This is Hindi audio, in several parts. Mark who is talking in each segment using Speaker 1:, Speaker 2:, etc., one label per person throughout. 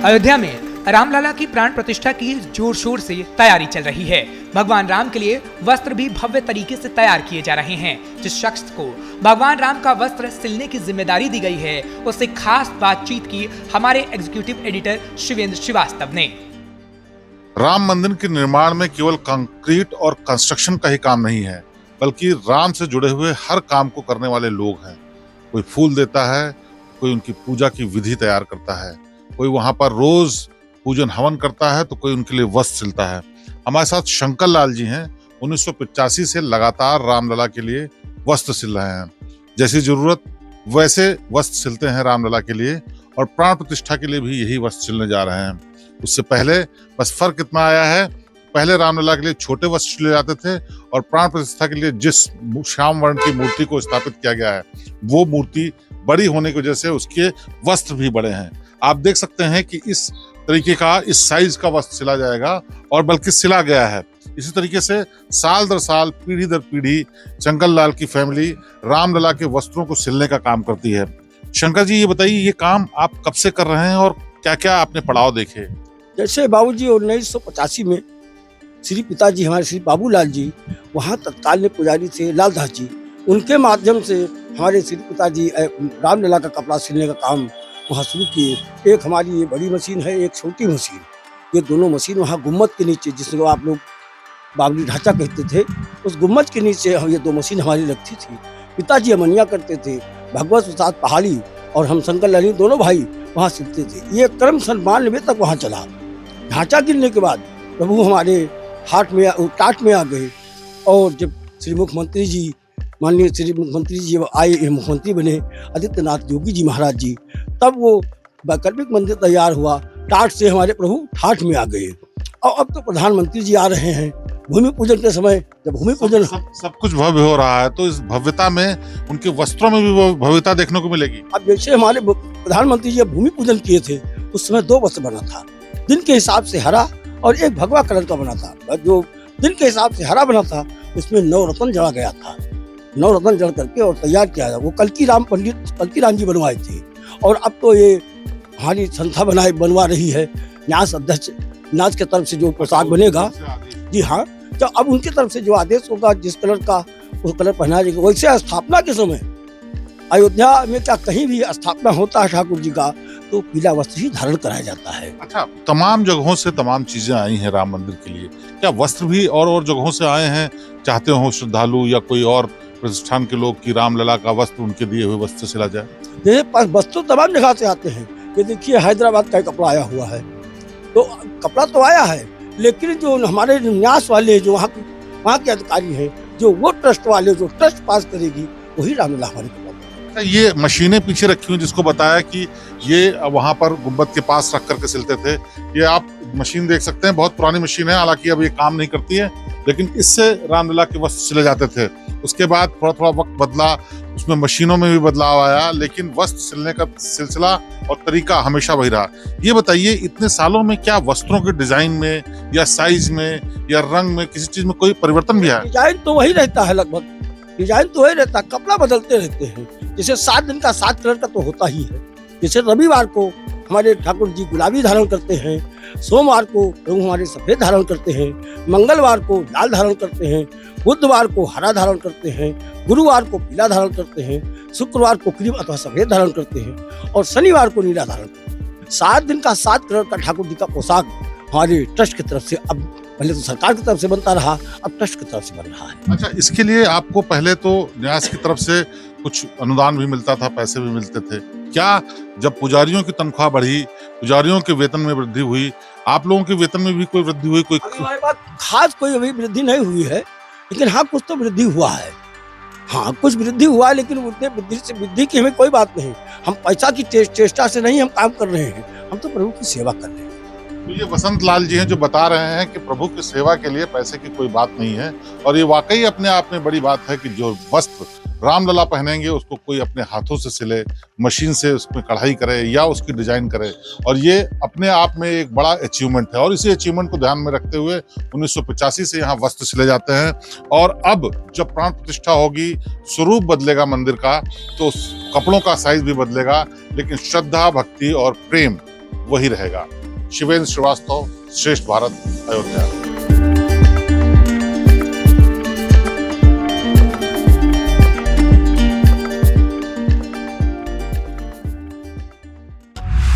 Speaker 1: अयोध्या में रामलला की प्राण प्रतिष्ठा की जोर शोर से तैयारी चल रही है। भगवान राम के लिए वस्त्र भी भव्य तरीके से तैयार किए जा रहे हैं। जिस शख्स को भगवान राम का वस्त्र सिलने की जिम्मेदारी दी गई है, उससे खास बातचीत की हमारे एग्जीक्यूटिव एडिटर शिवेंद्र श्रीवास्तव ने।
Speaker 2: राम मंदिर के निर्माण में केवल कंक्रीट और कंस्ट्रक्शन का ही काम नहीं है, बल्कि राम से जुड़े हुए हर काम को करने वाले लोग हैं। कोई फूल देता है, कोई उनकी पूजा की विधि तैयार करता है, कोई वहां पर रोज पूजन हवन करता है, तो कोई उनके लिए वस्त्र सिलता है। हमारे साथ शंकर लाल जी हैं। 1985 से लगातार रामलला के लिए वस्त्र सिल रहे हैं। जैसी जरूरत वैसे वस्त्र सिलते हैं रामलला के लिए, और प्राण प्रतिष्ठा के लिए भी यही वस्त्र सिलने जा रहे हैं। उससे पहले बस फर्क इतना आया है, पहले रामलला के लिए छोटे वस्त्र सिले जाते थे, और प्राण प्रतिष्ठा के लिए जिस श्याम वर्ण की मूर्ति को स्थापित किया गया है, वो मूर्ति बड़ी होने की वजह से उसके वस्त्र भी बड़े हैं। आप देख सकते हैं कि इस तरीके का, इस साइज का वस्त्र सिला जाएगा, और बल्कि सिला गया है। इसी तरीके से साल दर साल, पीढ़ी दर पीढ़ी शंकर लाल की फैमिली रामलला के वस्त्रों को सिलने का काम करती है। शंकर जी, ये बताइए, ये काम आप कब से कर रहे हैं और क्या क्या आपने पड़ाव देखे?
Speaker 3: जैसे बाबूजी 1985 में श्री पिताजी हमारे श्री बाबूलाल जी वहाँ तत्काल में पुजारी थे, लालदास जी, उनके माध्यम से हमारे श्री पिताजी रामलला का कपड़ा सिलने का काम वहाँ शुरू किए। एक हमारी ये बड़ी मशीन है, एक छोटी मशीन, ये दोनों मशीन वहाँ गुम्मद के नीचे, जिसको आप लोग बावली ढांचा कहते थे, उस गुम्मद के नीचे ये दो मशीन हमारी लगती थी। पिताजी अमनिया करते थे, भगवत प्रसाद पहाड़ी और हम शंकर लाल दोनों भाई वहाँ सिलते थे। ये क्रम सन 92 तक वहाँ चला। ढांचा गिरने के बाद प्रभु हमारे टाट में आ गए, और जब श्री मुख्यमंत्री जी, माननीय श्री मुख्यमंत्री जी आए, मुख्यमंत्री बने आदित्यनाथ योगी जी महाराज जी, तब वो वैकल्पिक मंदिर तैयार हुआ। टाट से हमारे प्रभु ठाठ में आ गए, और अब तो प्रधानमंत्री जी आ रहे हैं। भूमि पूजन के समय जब भूमि पूजन
Speaker 2: सब कुछ भव्य हो रहा है, तो इस भव्यता में उनके वस्त्रों में भी वो भव्यता देखने को मिलेगी।
Speaker 3: अब जैसे हमारे प्रधानमंत्री जी भूमि पूजन किए थे, उस समय 2 वस्त्र बना था। दिन के हिसाब से हरा और एक भगवा कलर का बना था। जो दिन के हिसाब से हरा बना था, उसमें 9 रत्न जड़ा गया था। 9 रत्न जड़ करके और तैयार किया गया। वो कल्की राम जी बनवाए थे, और अब तो ये हमारी संस्था बनवा रही है। न्यास अध्यक्ष न्यास के तरफ से जो प्रसाद बनेगा, जी हाँ, तो अब उनकी तरफ से जो आदेश होगा, जिस कलर का वो कलर पहना जाएगा। वैसे स्थापना के समय अयोध्या में क्या कहीं भी स्थापना होता है ठाकुर जी का, तो पीला वस्त्र ही धारण कराया जाता है।
Speaker 2: अच्छा, तमाम जगहों से तमाम चीजें आई हैं राम मंदिर के लिए, क्या वस्त्र भी और जगहों से आए हैं? चाहते हो श्रद्धालु या कोई और प्रतिष्ठान के लोग कि रामलला का वस्त्र, उनके दिए हुए वस्त्र सिला जाए?
Speaker 3: जैसे पास वस्त्र तमाम जगह से आते हैं। ये देखिए, हैदराबाद का कपड़ा आया हुआ है, तो कपड़ा तो आया है, लेकिन जो हमारे न्यास वाले, जो वहाँ के अधिकारी हैं, जो वो ट्रस्ट वाले, जो ट्रस्ट पास करेगी, वही रामलला हमारे कपड़ा।
Speaker 2: ये मशीनें पीछे रखी हुई, जिसको बताया कि ये वहां पर गुंबद के पास रख करके सिलते थे। ये आप मशीन देख सकते हैं, बहुत पुरानी मशीन है, हालांकि अब ये काम नहीं करती है, लेकिन इससे रामलला के वस्त्र सिले जाते थे। उसके बाद थोड़ा थोड़ा वक्त बदला, उसमें मशीनों में भी बदलाव आया, लेकिन वस्त्र सिलने का सिलसिला और तरीका हमेशा वही रहा। ये बताइए, इतने सालों में क्या वस्त्रों के डिजाइन में या साइज में या रंग में किसी चीज में कोई परिवर्तन भी आया?
Speaker 3: डिजाइन तो वही रहता है, लगभग डिजाइन तो वही रहता है, कपड़ा बदलते रहते हैं। जैसे 7 दिन का 7 कलर का तो होता ही है। जैसे रविवार को हमारे ठाकुर जी गुलाबी धारण करते हैं, सोमवार को प्रभु हमारे सफेद धारण करते हैं, मंगलवार को लाल धारण करते हैं, बुधवार को हरा धारण करते हैं, गुरुवार को पीला धारण करते हैं, शुक्रवार को क्रीम अथवा सफेद धारण करते हैं, और शनिवार को नीला धारण करते हैं। 7 दिन का 7 कलर का ठाकुर जी का पोशाक हमारे ट्रस्ट की तरफ से, अब पहले तो सरकार की तरफ से बनता रहा, अब ट्रस्ट की तरफ से बन रहा है।
Speaker 2: अच्छा, इसके लिए आपको पहले तो न्यास की तरफ से कुछ अनुदान भी मिलता था, पैसे भी मिलते थे। क्या जब पुजारियों की तनख्वाह बढ़ी, पुजारियों के वेतन में वृद्धि हुई, आप लोगों के वेतन में भी कोई वृद्धि हुई? कोई
Speaker 3: हमारे पास खास कोई अभी वृद्धि नहीं हुई है, लेकिन हाँ, कुछ तो वृद्धि हुआ है। हाँ, कुछ वृद्धि हुआ है, लेकिन उतने वृद्धि की हमें कोई बात नहीं। हम पैसा की चेष्टा से नहीं हम काम कर रहे हैं, हम तो प्रभु की सेवा कर रहे हैं।
Speaker 2: तो ये वसंत लाल जी हैं, जो बता रहे हैं कि प्रभु की सेवा के लिए पैसे की कोई बात नहीं है, और ये वाकई अपने आप में बड़ी बात है कि जो वस्त्र रामलला पहनेंगे उसको कोई अपने हाथों से सिले, मशीन से उसमें कढ़ाई करे या उसकी डिजाइन करे, और ये अपने आप में एक बड़ा अचीवमेंट है। और इसी अचीवमेंट को ध्यान में रखते हुए 1985 से यहाँ वस्त्र सिले जाते हैं, और अब जब प्राण प्रतिष्ठा होगी, स्वरूप बदलेगा मंदिर का, तो कपड़ों का साइज भी बदलेगा, लेकिन श्रद्धा, भक्ति और प्रेम वही रहेगा। शिवेंद्र श्रीवास्तव, श्रेष्ठ भारत, अयोध्या।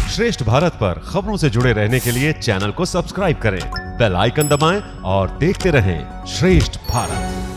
Speaker 4: श्रेष्ठ भारत पर खबरों से जुड़े रहने के लिए चैनल को सब्सक्राइब करें, बेल आइकन दबाएं और देखते रहें श्रेष्ठ भारत।